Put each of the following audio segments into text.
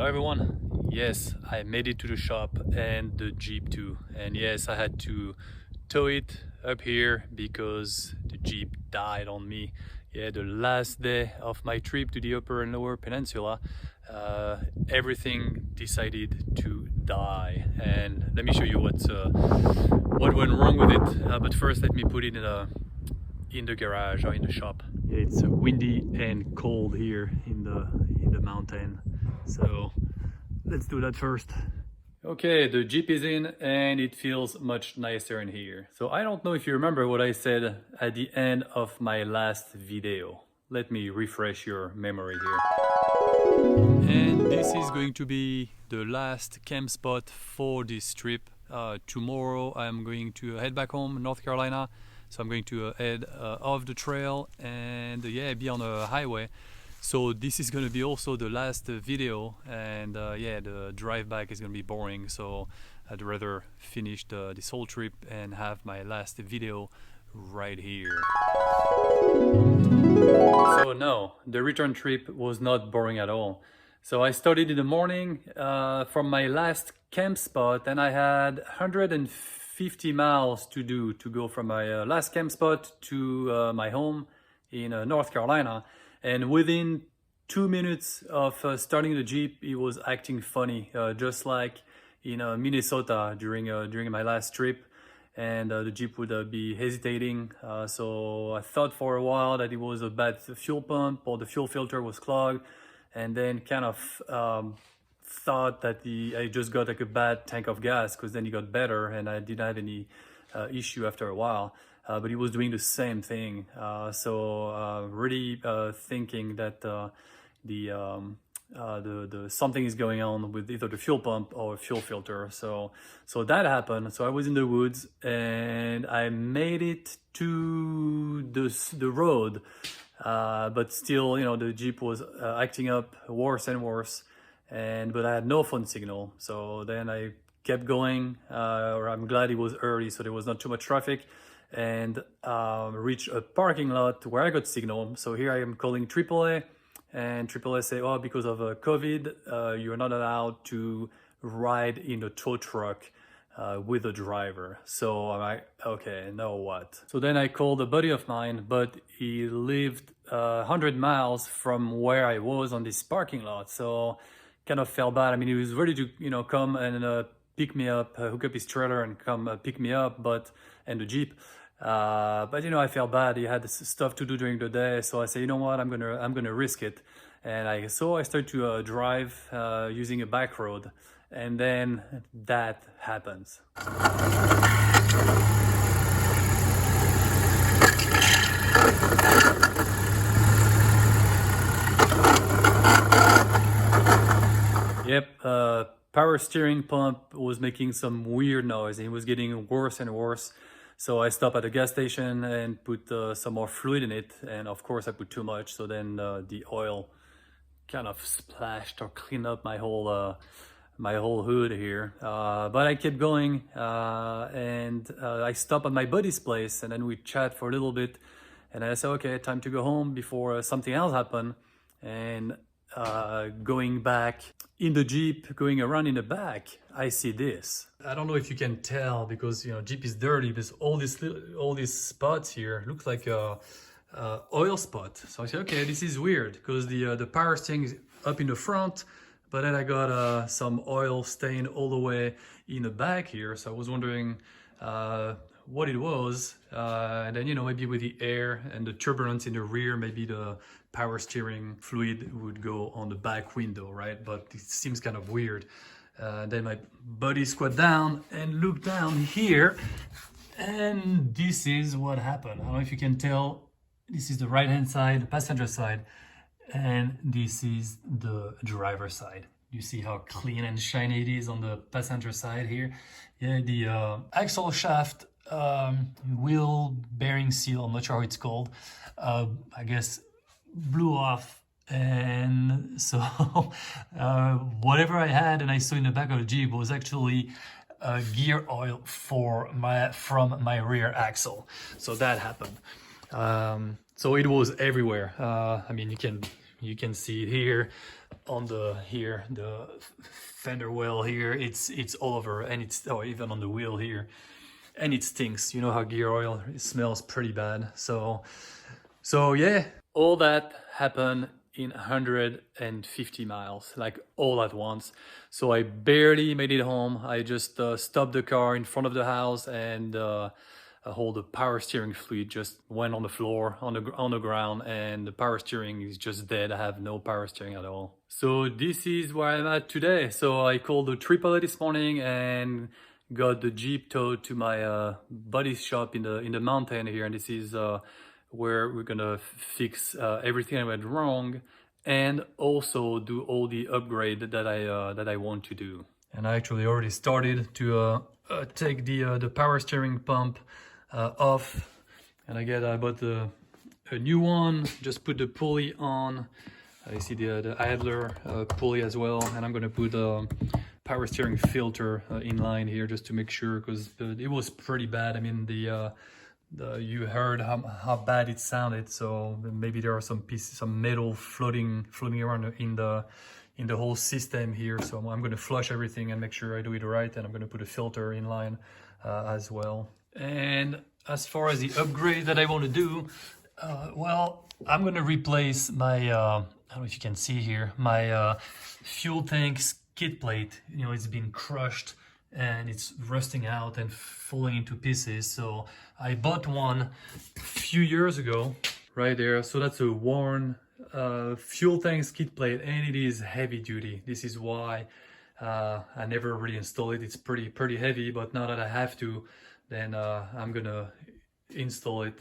Hello everyone. Yes, I made it to the shop and the Jeep too. And yes, I had to tow it up here because the Jeep died on me. Yeah, the last day of my trip to the Upper and Lower Peninsula, everything decided to die. And let me show you what went wrong with it. But first, let me put it in the garage or in the shop. Yeah, it's windy and cold here in the mountain, so let's do that first. Okay, the Jeep is in and it feels much nicer in here. So I don't know if you remember what I said at the end of my last video. Let me refresh your memory here. And this is going to be the last camp spot for this trip. Tomorrow I'm going to head back home, North Carolina. So I'm going to head off the trail and yeah, be on a highway. So this is going to be also the last video, and yeah, the drive back is going to be boring. So I'd rather finish this whole trip and have my last video right here. So no, the return trip was not boring at all. So I started in the morning from my last camp spot, and I had 150 miles to do to go from my last camp spot to my home in North Carolina. And within 2 minutes of starting the Jeep, it was acting funny, just like in Minnesota during my last trip. And the Jeep would be hesitating. So I thought for a while that it was a bad fuel pump or the fuel filter was clogged. And then kind of thought that I just got like a bad tank of gas, because then it got better and I didn't have any issue after a while. But he was doing the same thing. So really thinking that the something is going on with either the fuel pump or fuel filter. So that happened. So I was in the woods and I made it to the road. But still, you know, the Jeep was acting up worse and worse. But I had no phone signal. So then I kept going. I'm glad it was early, so there was not too much traffic. And reached a parking lot where I got signal. So here I am calling AAA, and AAA say, oh, because of COVID, you're not allowed to ride in a tow truck with a driver. So I'm like, okay, now what? So then I called a buddy of mine, but he lived 100 miles from where I was on this parking lot. So kind of felt bad. I mean, he was ready to, you know, come and pick me up, hook up his trailer and come pick me up, and the Jeep. But you know, I felt bad. He had stuff to do during the day, so I said, you know what, I'm gonna risk it. And I started to drive using a back road, and then that happens. Yep, power steering pump was making some weird noise. It was getting worse and worse. So I stopped at a gas station and put some more fluid in it. And of course I put too much. So then the oil kind of splashed or cleaned up my whole hood here. But I kept going and I stopped at my buddy's place, and then we chat for a little bit. And I said, okay, time to go home before something else happened. And going back in the Jeep, going around in the back, I see this. I don't know if you can tell because, you know, Jeep is dirty. There's all these spots here. Looks like a oil spot. So I said, okay, this is weird because the power steering is up in the front, but then I got some oil stain all the way in the back here. So I was wondering what it was, and then, you know, maybe with the air and the turbulence in the rear, maybe the power steering fluid would go on the back window, right? But it seems kind of weird. Then my buddy squat down and looked down here, and this is what happened. I don't know if you can tell. This is the right hand side, the passenger side, and this is the driver side. You see how clean and shiny it is on the passenger side here. Yeah, the axle shaft wheel bearing seal, I'm not sure how it's called, I guess blew off. And so whatever I had and I saw in the back of the Jeep was actually gear oil from my rear axle. So that happened. So it was everywhere. I mean, you can see it here. on the here, the fender well here, it's all over, and it's even on the wheel here, and it stinks. You know how gear oil, it smells pretty bad. So yeah, all that happened in 150 miles, like all at once. So I barely made it home. I just stopped the car in front of the house, and all the power steering fluid just went on the floor, on the ground, and the power steering is just dead. I have no power steering at all. So this is where I'm at today. So I called the AAA this morning and got the Jeep towed to my buddy's shop in the mountain here, and this is where we're gonna fix everything that went wrong, and also do all the upgrade that I want to do. And I actually already started to take the power steering pump off, and I bought a new one. Just put the pulley on. You see the idler pulley as well, and I'm gonna put a power steering filter in line here just to make sure, because it was pretty bad. I mean, you heard how bad it sounded, so maybe there are some pieces, some metal floating around in the whole system here. So I'm going to flush everything and make sure I do it right, and I'm going to put a filter in line as well. And as far as the upgrade that I want to do, well, I'm going to replace my I don't know if you can see here, my fuel tank skid plate. You know, it's been crushed and it's rusting out and falling into pieces. So I bought one a few years ago, right there. So that's a worn fuel tank skid plate, and it is heavy duty. This is why I never really installed it. It's pretty heavy, but now that I have to, then I'm gonna install it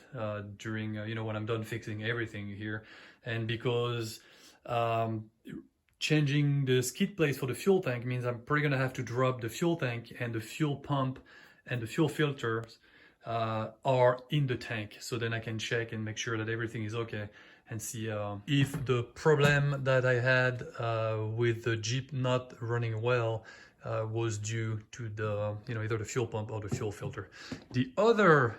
during you know, when I'm done fixing everything here. And because changing the skid plates for the fuel tank means I'm probably gonna have to drop the fuel tank, and the fuel pump and the fuel filters are in the tank. So then I can check and make sure that everything is okay, and see if the problem that I had with the Jeep not running well was due to the, you know, either the fuel pump or the fuel filter. The other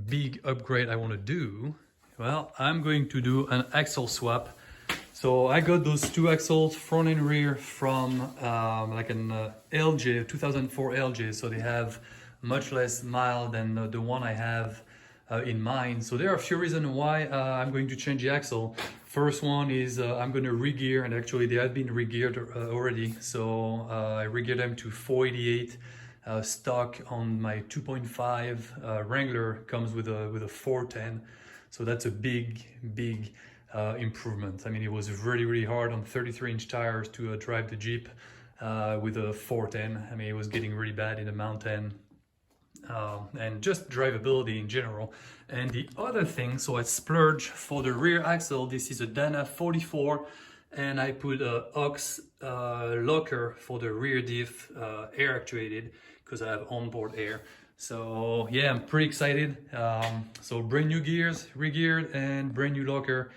big upgrade I want to do, well, I'm going to do an axle swap. So I got those two axles, front and rear, from like an LJ, 2004 LJ. So they have much less mile than the one I have in mind. So there are a few reasons why I'm going to change the axle. First one is I'm going to re-gear, and actually they have been re-geared already. So I re-geared them to 488 stock on my 2.5 Wrangler. Comes with a 410. So that's a big improvement. I mean, it was really hard on 33-inch tires to drive the Jeep with a 410. I mean, it was getting really bad in the mountain. And just drivability in general. And the other thing, so I splurged for the rear axle. This is a Dana 44, and I put a aux locker for the rear diff, air actuated, because I have onboard air. So yeah, I'm pretty excited. So brand new gears, re-geared, and brand new locker,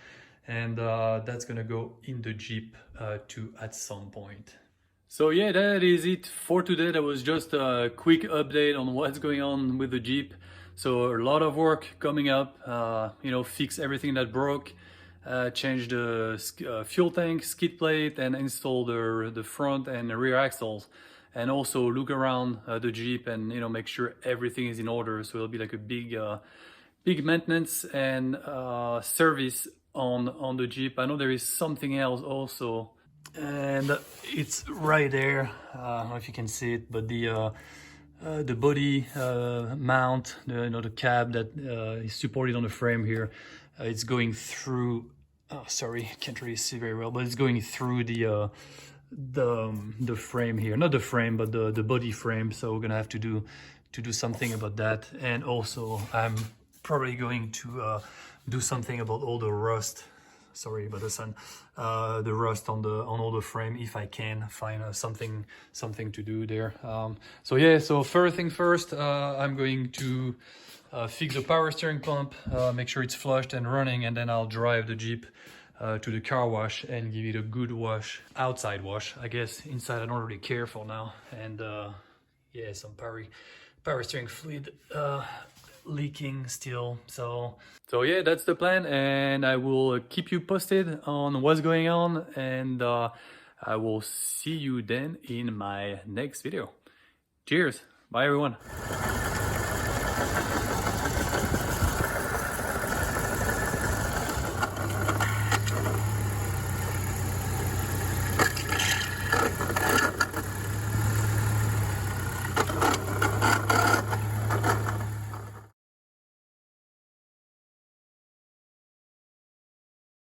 and that's gonna go in the Jeep too at some point. So yeah, that is it for today. That was just a quick update on what's going on with the Jeep. So a lot of work coming up, you know, fix everything that broke, change the fuel tank, skid plate, and install the front and the rear axles. And also look around the Jeep and, you know, make sure everything is in order. So it'll be like a big maintenance and service on the Jeep. I know there is something else also, and it's right there. I don't know if you can see it, but the body mount, the cab that is supported on the frame here, it's going through. Oh, sorry, can't really see very well, but it's going through the frame here, not the frame, but the body frame. So we're gonna have to do something about that. And also, I'm probably going to do something about all the rust. Sorry about the sun. The rust on all the frame, if I can find something to do there. So yeah, so first thing first, I'm going to fix the power steering pump, make sure it's flushed and running, and then I'll drive the Jeep to the car wash and give it a good wash, outside wash. I guess inside I don't really care for now. And yeah, some power steering fluid leaking still. So yeah, that's the plan, and I will keep you posted on what's going on. And I will see you then in my next video. Cheers. Bye everyone.